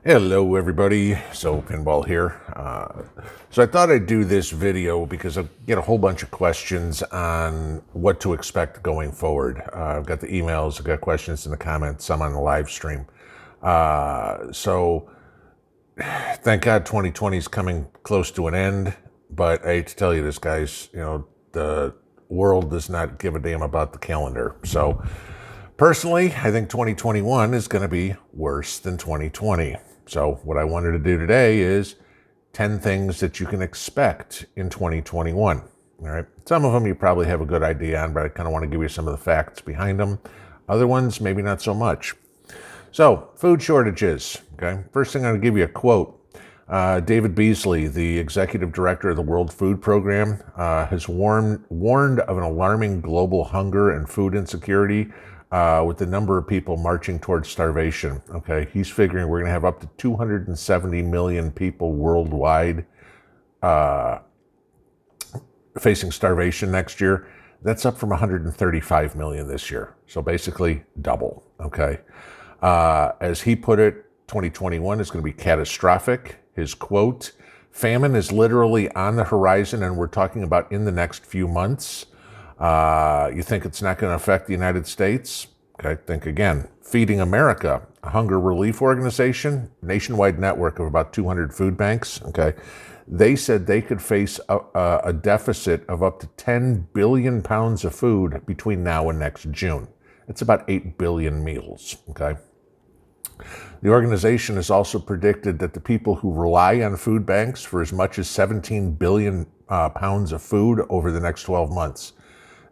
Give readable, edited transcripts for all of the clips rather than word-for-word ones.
Hello everybody, so Pinball here. So I thought I'd do this video because I get a whole bunch of questions on what to expect going forward. I've got the emails, I've got questions in the comments, some on the live stream. So thank God 2020 is coming close to an end, but I hate to tell you this, guys, the world does not give a damn about the calendar. So personally, I think 2021 is going to be worse than 2020. So what I wanted to do today is 10 things that you can expect in 2021. All right. Some of them you probably have a good idea on, but I kind of want to give you some of the facts behind them. Other ones, maybe not so much. So food shortages. Okay. First thing, I'm going to give you a quote. David Beasley, the executive director of the World Food Program, has warned of an alarming global hunger and food insecurity with the number of people marching towards starvation. Okay, he's figuring we're going to have up to 270 million people worldwide facing starvation next year. That's up from 135 million this year. So basically double. Okay, as he put it, 2021 is going to be catastrophic. His quote, "Famine is literally on the horizon, and we're talking about in the next few months. You think it's not going to affect the United States? Okay, think again. Feeding America, a hunger relief organization, nationwide network of about 200 food banks. Okay, they said they could face a deficit of up to 10 billion pounds of food between now and next June. It's about 8 billion meals. Okay. The organization has also predicted that the people who rely on food banks for as much as 17 billion pounds of food over the next 12 months.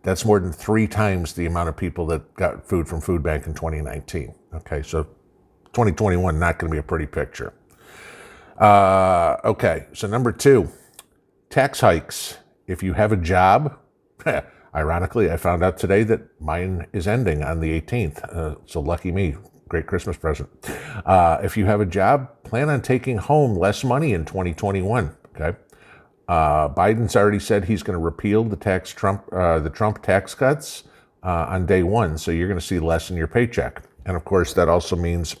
That's more than 3 times the amount of people that got food from Food Bank in 2019. Okay, so 2021, not going to be a pretty picture. Okay, so number 2, tax hikes. If you have a job, ironically, I found out today that mine is ending on the 18th. So lucky me. Great Christmas present. If you have a job, plan on taking home less money in 2021. Okay. Biden's already said he's going to repeal the Trump tax cuts on day one, so you're going to see less in your paycheck. And of course, that also means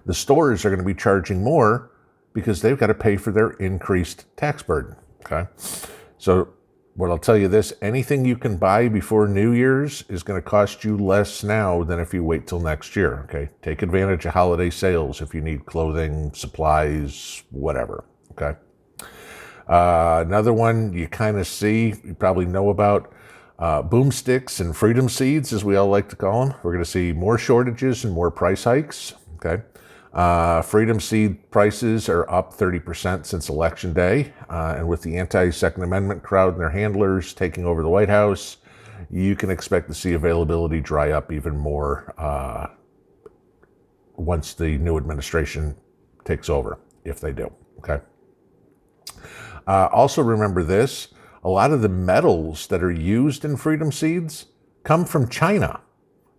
the stores are going to be charging more because they've got to pay for their increased tax burden. Okay. So what I'll tell you this, anything you can buy before New Year's is going to cost you less now than if you wait till next year. Okay. Take advantage of holiday sales if you need clothing, supplies, whatever. Okay. Another one you kind of see, you probably know about, boomsticks and freedom seeds, as we all like to call them. We're going to see more shortages and more price hikes. Okay. Freedom seed prices are up 30% since Election Day. And with the anti-Second Amendment crowd and their handlers taking over the White House, you can expect to see availability dry up even more once the new administration takes over, if they do. Okay. Also remember this, a lot of the metals that are used in freedom seeds come from China.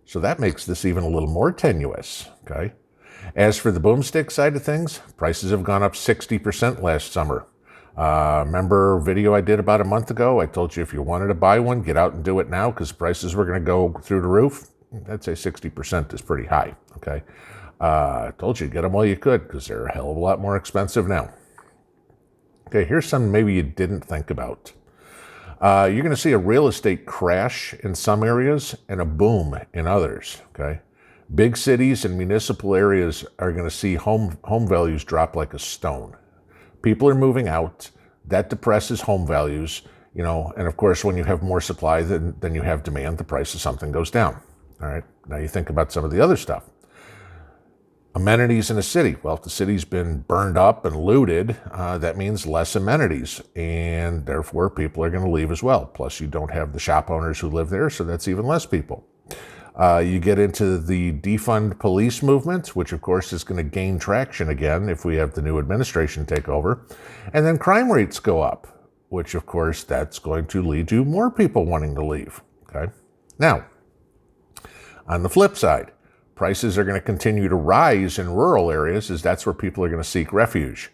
So that makes this even a little more tenuous. Okay. As for the boomstick side of things, prices have gone up 60% last summer. Remember a video I did about a month ago? I told you if you wanted to buy one, get out and do it now because prices were going to go through the roof. I'd say 60% is pretty high. Okay. I told you, get them while you could because they're a hell of a lot more expensive now. Okay, here's some maybe you didn't think about. You're going to see a real estate crash in some areas and a boom in others. Okay. Big cities and municipal areas are going to see home values drop like a stone. People are moving out. That depresses home values, and of course, when you have more supply than you have demand, the price of something goes down. All right. Now you think about some of the other stuff. Amenities in a city. Well, if the city's been burned up and looted, that means less amenities, and therefore people are going to leave as well. Plus, you don't have the shop owners who live there, so that's even less people. You get into the defund police movement, which of course is going to gain traction again if we have the new administration take over. And then crime rates go up, which of course that's going to lead to more people wanting to leave. Okay. Now, on the flip side, prices are going to continue to rise in rural areas as that's where people are going to seek refuge.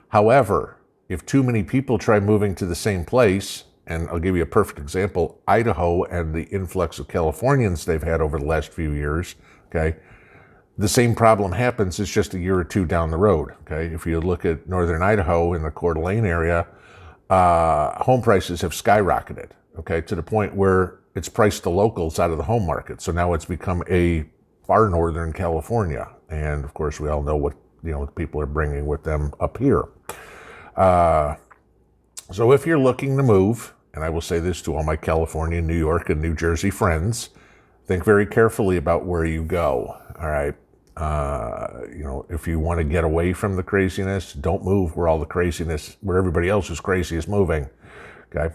However, if too many people try moving to the same place, and I'll give you a perfect example, Idaho and the influx of Californians they've had over the last few years, okay, The same problem happens, it's just a year or two down the road, okay? If you look at northern Idaho in the Coeur d'Alene area, home prices have skyrocketed, okay, to the point where it's priced the locals out of the home market. So now it's become a far northern California. And of course, we all know what, people are bringing with them up here. So if you're looking to move, and I will say this to all my California, New York, and New Jersey friends, think very carefully about where you go, all right? If you want to get away from the craziness, don't move where where everybody else who's crazy is moving, okay?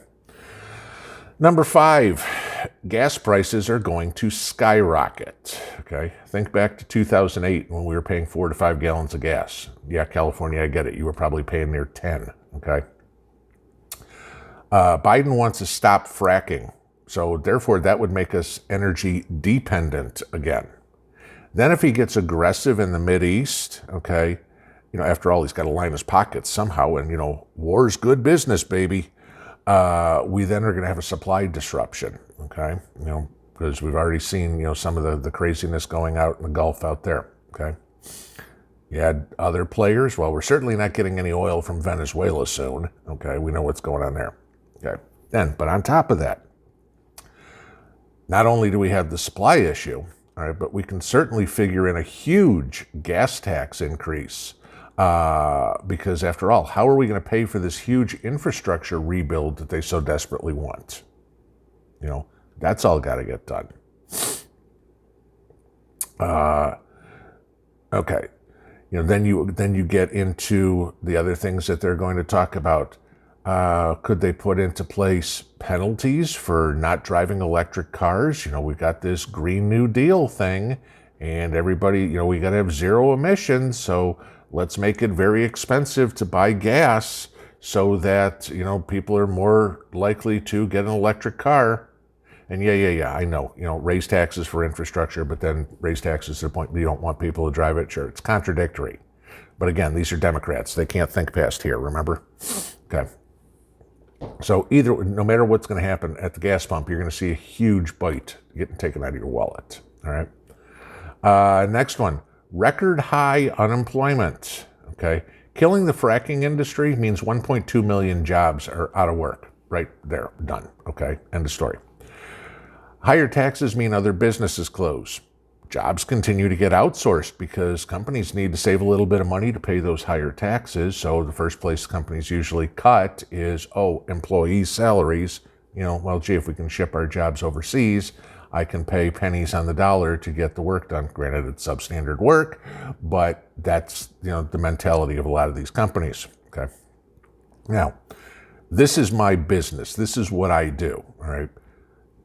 Number 5, gas prices are going to skyrocket, okay? Think back to 2008 when we were paying 4 to 5 gallons of gas. Yeah, California, I get it. You were probably paying near 10, okay? Biden wants to stop fracking. So therefore, that would make us energy dependent again. Then if he gets aggressive in the Mideast, okay, after all, he's got to line his pockets somehow. And, war's good business, baby. We then are going to have a supply disruption, okay? Because we've already seen, some of the craziness going out in the Gulf out there, okay? You had other players. Well, we're certainly not getting any oil from Venezuela soon, okay? We know what's going on there, okay? But on top of that, not only do we have the supply issue, all right, but we can certainly figure in a huge gas tax increase because after all, how are we going to pay for this huge infrastructure rebuild that they so desperately want? That's all got to get done. Okay. Then you get into the other things that they're going to talk about. Could they put into place penalties for not driving electric cars? We've got this Green New Deal thing, and everybody, we got to have zero emissions, so let's make it very expensive to buy gas so that, people are more likely to get an electric car. And yeah, I know, raise taxes for infrastructure, but then raise taxes to the point that you don't want people to drive it. Sure, it's contradictory. But again, these are Democrats. They can't think past here, remember? Okay. So no matter what's going to happen at the gas pump, you're going to see a huge bite getting taken out of your wallet. All right. Next one, record high unemployment. Okay. Killing the fracking industry means 1.2 million jobs are out of work. Right there, done. Okay. End of story. Higher taxes mean other businesses close. Jobs continue to get outsourced because companies need to save a little bit of money to pay those higher taxes. So the first place companies usually cut is, employees' salaries. Well, gee, if we can ship our jobs overseas, I can pay pennies on the dollar to get the work done. Granted, it's substandard work, but that's, the mentality of a lot of these companies. Okay. Now, this is my business. This is what I do. All right.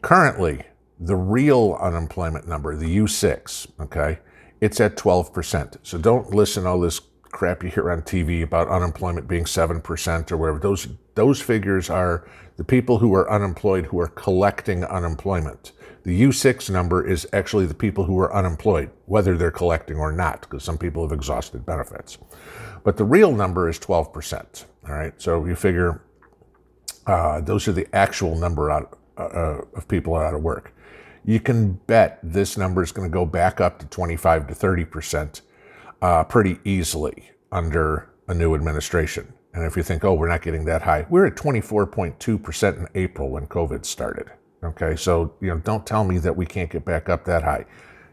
Currently, the real unemployment number, the U6, okay, it's at 12%. So don't listen to all this crap you hear on TV about unemployment being 7% or whatever. Those figures are the people who are unemployed who are collecting unemployment. The U6 number is actually the people who are unemployed, whether they're collecting or not, because some people have exhausted benefits. But the real number is 12%, all right? So you figure those are the actual number of people out of work. You can bet this number is going to go back up to 25 to 30% pretty easily under a new administration. And if you think, we're not getting that high, we're at 24.2% in April when COVID started. Okay, so don't tell me that we can't get back up that high.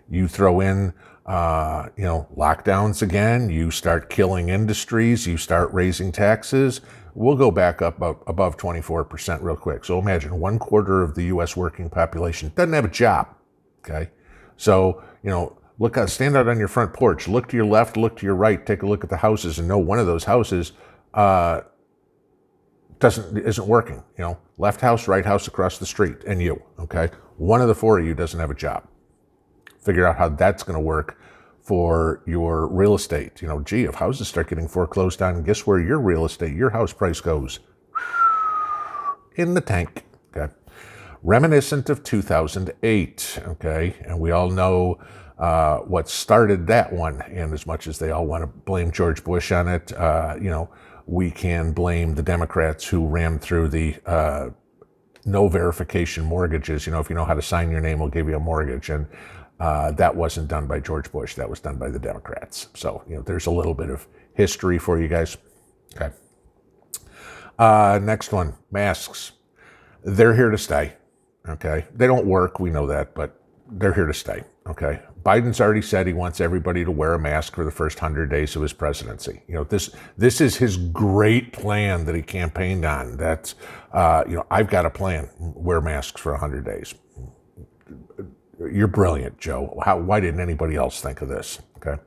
You throw in lockdowns again, you start killing industries, you start raising taxes, we'll go back up above 24% real quick. So imagine 1/4 of the U.S. working population doesn't have a job, okay? So, stand out on your front porch, look to your left, look to your right, take a look at the houses and know one of those houses isn't working. Left house, right house across the street, and you, okay? One of the 4 of you doesn't have a job. Figure out how that's going to work for your real estate. If houses start getting foreclosed on, guess where your real estate, your house price goes? In the tank, okay? Reminiscent of 2008, okay? And we all know what started that one. And as much as they all want to blame George Bush on it, we can blame the Democrats who rammed through the no verification mortgages. If you know how to sign your name, we'll give you a mortgage. And That wasn't done by George Bush. That was done by the Democrats. So, there's a little bit of history for you guys. Okay. Next one, masks. They're here to stay. Okay. They don't work. We know that, but they're here to stay. Okay. Biden's already said he wants everybody to wear a mask for the first 100 days of his presidency. This is his great plan that he campaigned on. That's, I've got a plan. Wear masks for 100 days. You're brilliant, Joe. Why didn't anybody else think of this? Okay.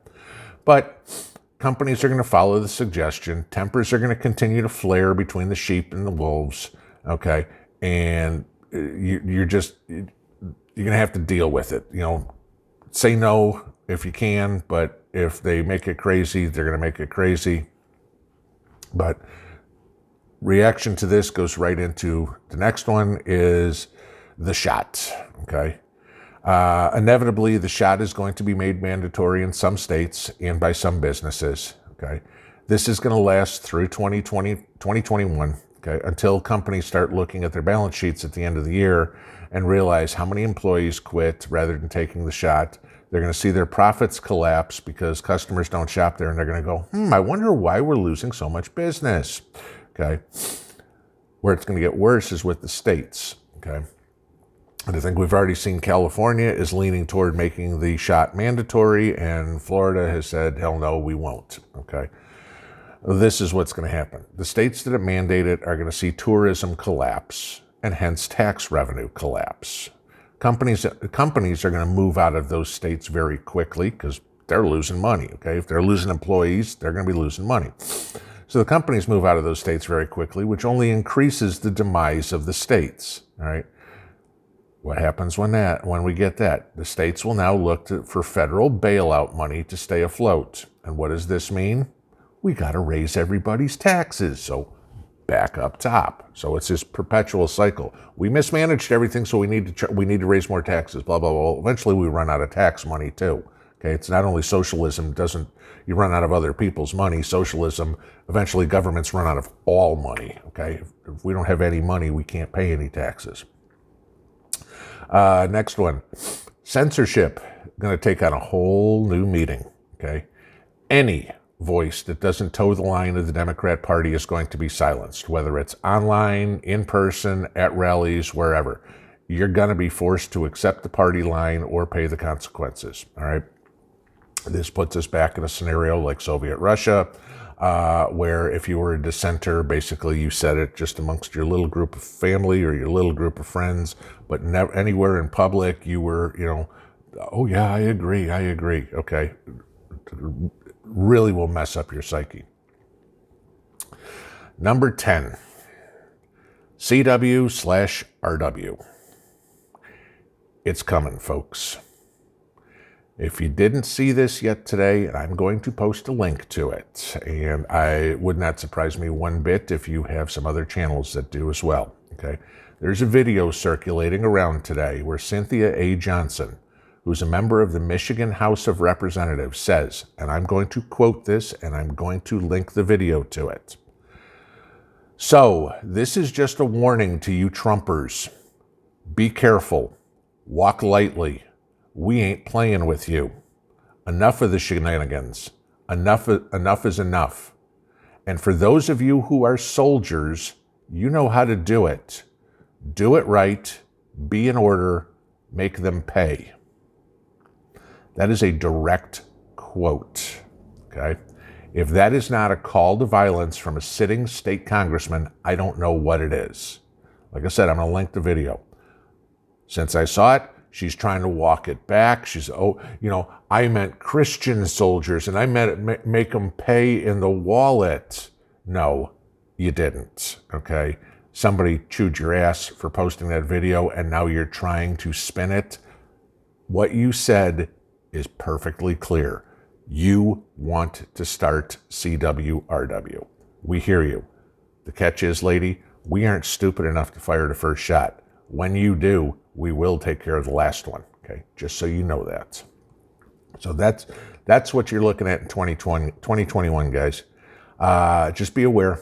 But companies are going to follow the suggestion. Tempers are going to continue to flare between the sheep and the wolves. Okay. And you're going to have to deal with it. Say no if you can, but if they make it crazy, they're going to make it crazy. But reaction to this goes right into the next one is the shot. Okay. Inevitably, the shot is going to be made mandatory in some states and by some businesses. Okay. This is going to last through 2021. Okay. Until companies start looking at their balance sheets at the end of the year and realize how many employees quit rather than taking the shot. They're going to see their profits collapse because customers don't shop there, and they're going to go, I wonder why we're losing so much business. Okay. Where it's going to get worse is with the states. Okay. And I think we've already seen California is leaning toward making the shot mandatory, and Florida has said, hell no, we won't. Okay. This is what's going to happen. The states that have mandated are going to see tourism collapse and hence tax revenue collapse. Companies are going to move out of those states very quickly because they're losing money. Okay. If they're losing employees, they're going to be losing money. So the companies move out of those states very quickly, which only increases the demise of the states. All right. What happens when we get that? The states will now look for federal bailout money to stay afloat. And what does this mean? We got to raise everybody's taxes. So back up top. So it's this perpetual cycle. We mismanaged everything, so we need to raise more taxes, blah, blah, blah. Eventually we run out of tax money too. Okay, it's not only socialism, you run out of other people's money. Socialism, eventually governments run out of all money. Okay, if we don't have any money, we can't pay any taxes. Next one, censorship, going to take on a whole new meaning. Okay, any voice that doesn't toe the line of the Democrat Party is going to be silenced, whether it's online, in person, at rallies, wherever. You're going to be forced to accept the party line or pay the consequences. All right. This puts us back in a scenario like Soviet Russia, where if you were a dissenter, basically you said it just amongst your little group of family or your little group of friends, but never anywhere in public you were, oh yeah, I agree. Okay. Really will mess up your psyche. Number 10, CW/RW. It's coming, folks. If you didn't see this yet today, I'm going to post a link to it. And I would not surprise me one bit if you have some other channels that do as well. Okay. There's a video circulating around today where Cynthia A. Johnson, who's a member of the Michigan House of Representatives, says, and I'm going to quote this and I'm going to link the video to it. So, this is just a warning to you Trumpers. Be careful. Walk lightly. We ain't playing with you. Enough of the shenanigans. Enough is enough. And for those of you who are soldiers, you know how to do it. Do it right. Be in order. Make them pay. That is a direct quote, okay? If that is not a call to violence from a sitting state congressman, I don't know what it is. Like I said, I'm going to link the video. Since I saw it, she's trying to walk it back. She's, I meant Christian soldiers, and I meant make them pay in the wallet. No, you didn't, okay? Somebody chewed your ass for posting that video, and now you're trying to spin it. What you said is perfectly clear. You want to start CWRW. We hear you. The catch is, lady, we aren't stupid enough to fire the first shot. When you do, we will take care of the last one. Okay, just so you know that. So that's what you're looking at in 2021, guys. Just be aware.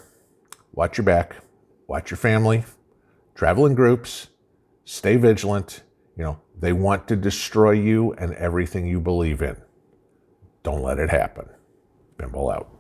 Watch your back. Watch your family. Travel in groups. Stay vigilant. They want to destroy you and everything you believe in. Don't let it happen. Pinball out.